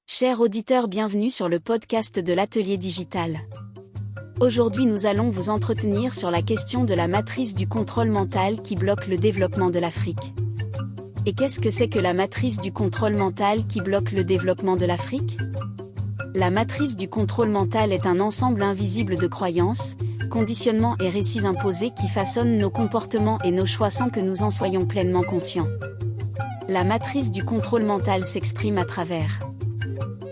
Chers auditeurs, bienvenue sur le podcast de l'Atelier Digital. Aujourd'hui, nous allons vous entretenir sur la question de la matrice du contrôle mental qui bloque le développement de l'Afrique. Et qu'est-ce que c'est que la matrice du contrôle mental qui bloque le développement de l'Afrique ? La matrice du contrôle mental est un ensemble invisible de croyances, conditionnements et récits imposés qui façonnent nos comportements et nos choix sans que nous en soyons pleinement conscients. La matrice du contrôle mental s'exprime à travers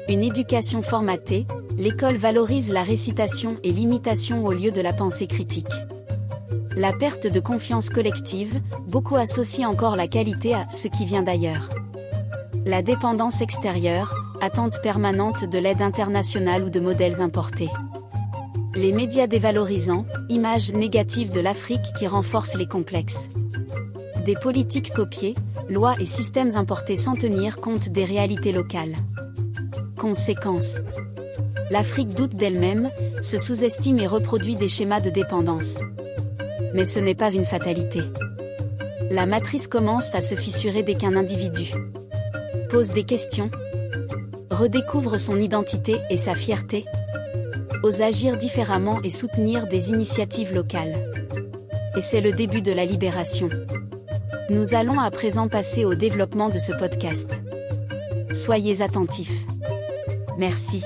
une éducation formatée. L'école valorise la récitation et l'imitation au lieu de la pensée critique. La perte de confiance collective, beaucoup associent encore la qualité à ce qui vient d'ailleurs. La dépendance extérieure, attente permanente de l'aide internationale ou de modèles importés. Les médias dévalorisants, image négative de l'Afrique qui renforcent les complexes. Des politiques copiées, lois et systèmes importés sans tenir compte des réalités locales. Conséquences. L'Afrique doute d'elle-même, se sous-estime et reproduit des schémas de dépendance. Mais ce n'est pas une fatalité. La matrice commence à se fissurer dès qu'un individu pose des questions, redécouvre son identité et sa fierté, ose agir différemment et soutenir des initiatives locales. Et c'est le début de la libération. Nous allons à présent passer au développement de ce podcast. Soyez attentifs. Merci.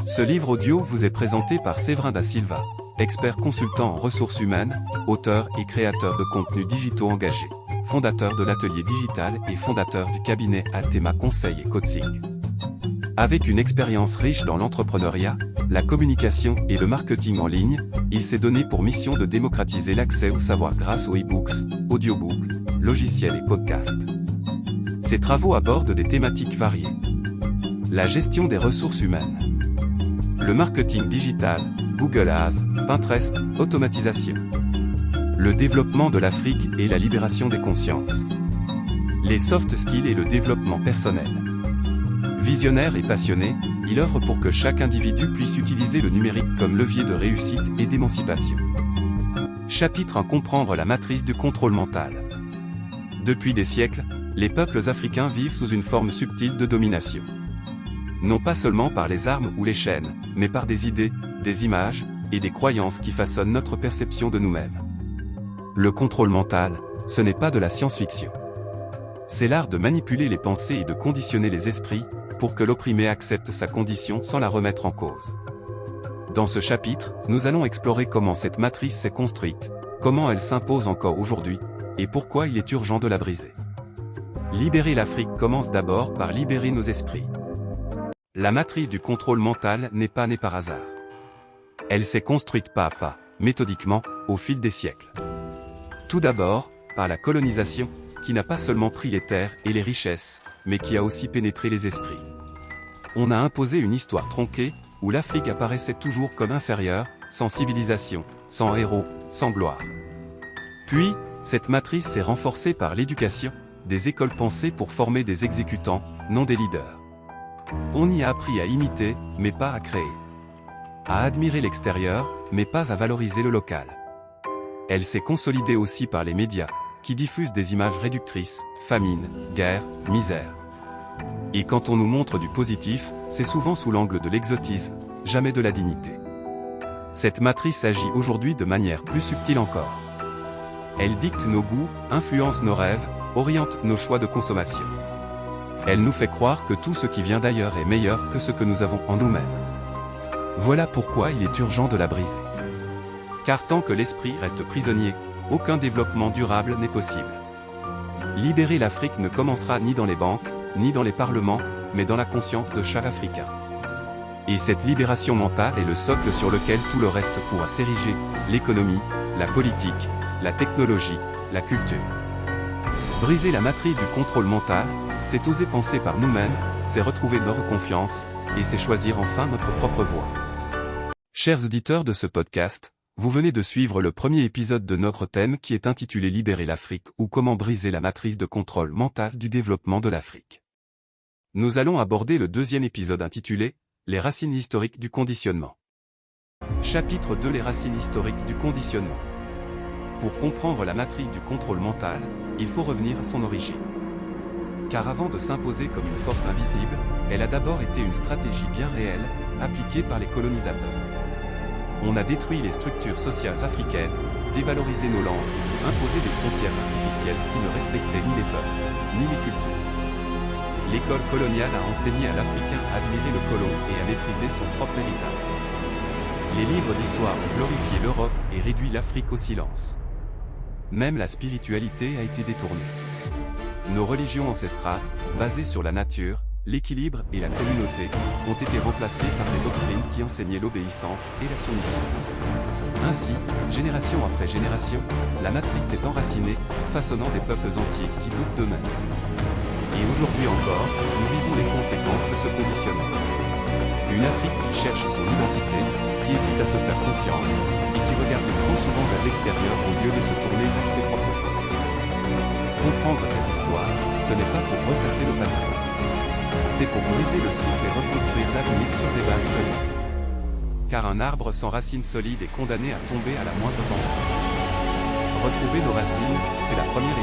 Ce livre audio vous est présenté par Séverin da Silva, expert consultant en ressources humaines, auteur et créateur de contenus digitaux engagés, fondateur de l'Atelier Digital et fondateur du cabinet Altema Conseil et Coaching. Avec une expérience riche dans l'entrepreneuriat, la communication et le marketing en ligne, il s'est donné pour mission de démocratiser l'accès au savoir grâce aux e-books, audiobooks, logiciels et podcasts. Ses travaux abordent des thématiques variées. La gestion des ressources humaines. Le marketing digital, Google Ads, Pinterest, automatisation. Le développement de l'Afrique et la libération des consciences. Les soft skills et le développement personnel. Visionnaire et passionné, il œuvre pour que chaque individu puisse utiliser le numérique comme levier de réussite et d'émancipation. Chapitre 1. Comprendre la matrice du contrôle mental. Depuis des siècles, les peuples africains vivent sous une forme subtile de domination. Non pas seulement par les armes ou les chaînes, mais par des idées, des images, et des croyances qui façonnent notre perception de nous-mêmes. Le contrôle mental, ce n'est pas de la science-fiction. C'est l'art de manipuler les pensées et de conditionner les esprits, pour que l'opprimé accepte sa condition sans la remettre en cause. Dans ce chapitre, nous allons explorer comment cette matrice s'est construite, comment elle s'impose encore aujourd'hui, et pourquoi il est urgent de la briser. Libérer l'Afrique commence d'abord par libérer nos esprits. La matrice du contrôle mental n'est pas née par hasard. Elle s'est construite pas à pas, méthodiquement, au fil des siècles. Tout d'abord, par la colonisation, qui n'a pas seulement pris les terres et les richesses, mais qui a aussi pénétré les esprits. On a imposé une histoire tronquée, où l'Afrique apparaissait toujours comme inférieure, sans civilisation, sans héros, sans gloire. Puis, cette matrice s'est renforcée par l'éducation, des écoles pensées pour former des exécutants, non des leaders. On y a appris à imiter, mais pas à créer. À admirer l'extérieur, mais pas à valoriser le local. Elle s'est consolidée aussi par les médias, qui diffusent des images réductrices, famine, guerre, misère. Et quand on nous montre du positif, c'est souvent sous l'angle de l'exotisme, jamais de la dignité. Cette matrice agit aujourd'hui de manière plus subtile encore. Elle dicte nos goûts, influence nos rêves, oriente nos choix de consommation. Elle nous fait croire que tout ce qui vient d'ailleurs est meilleur que ce que nous avons en nous-mêmes. Voilà pourquoi il est urgent de la briser. Car tant que l'esprit reste prisonnier, aucun développement durable n'est possible. Libérer l'Afrique ne commencera ni dans les banques, ni dans les parlements, mais dans la conscience de chaque Africain. Et cette libération mentale est le socle sur lequel tout le reste pourra s'ériger, l'économie, la politique, la technologie, la culture. Briser la matrice du contrôle mental, c'est oser penser par nous-mêmes, c'est retrouver notre confiance, et c'est choisir enfin notre propre voie. Chers auditeurs de ce podcast, vous venez de suivre le premier épisode de notre thème qui est intitulé Libérer l'Afrique ou comment briser la matrice de contrôle mental du développement de l'Afrique. Nous allons aborder le deuxième épisode intitulé Les racines historiques du conditionnement. Chapitre 2. Les racines historiques du conditionnement. Pour comprendre la matrice du contrôle mental, il faut revenir à son origine. Car avant de s'imposer comme une force invisible, elle a d'abord été une stratégie bien réelle, appliquée par les colonisateurs. On a détruit les structures sociales africaines, dévalorisé nos langues, imposé des frontières artificielles qui ne respectaient ni les peuples, ni les cultures. L'école coloniale a enseigné à l'Africain à admirer le colon et à mépriser son propre héritage. Les livres d'histoire ont glorifié l'Europe et réduit l'Afrique au silence. Même la spiritualité a été détournée. Nos religions ancestrales, basées sur la nature, l'équilibre et la communauté, ont été remplacées par des doctrines qui enseignaient l'obéissance et la soumission. Ainsi, génération après génération, la matrice s'est enracinée, façonnant des peuples entiers qui doutent d'eux-mêmes. Et aujourd'hui encore, nous vivons les conséquences de ce conditionnement. Une Afrique qui cherche son identité, qui hésite à se faire confiance, et qui regarde trop souvent vers l'extérieur au lieu de se tourner vers ses propres forces. Comprendre cette histoire, ce n'est pas pour ressasser le passé. C'est pour briser le cycle et reconstruire l'avenir sur des bases solides. Car un arbre sans racines solides est condamné à tomber à la moindre tempête. Retrouver nos racines, c'est la première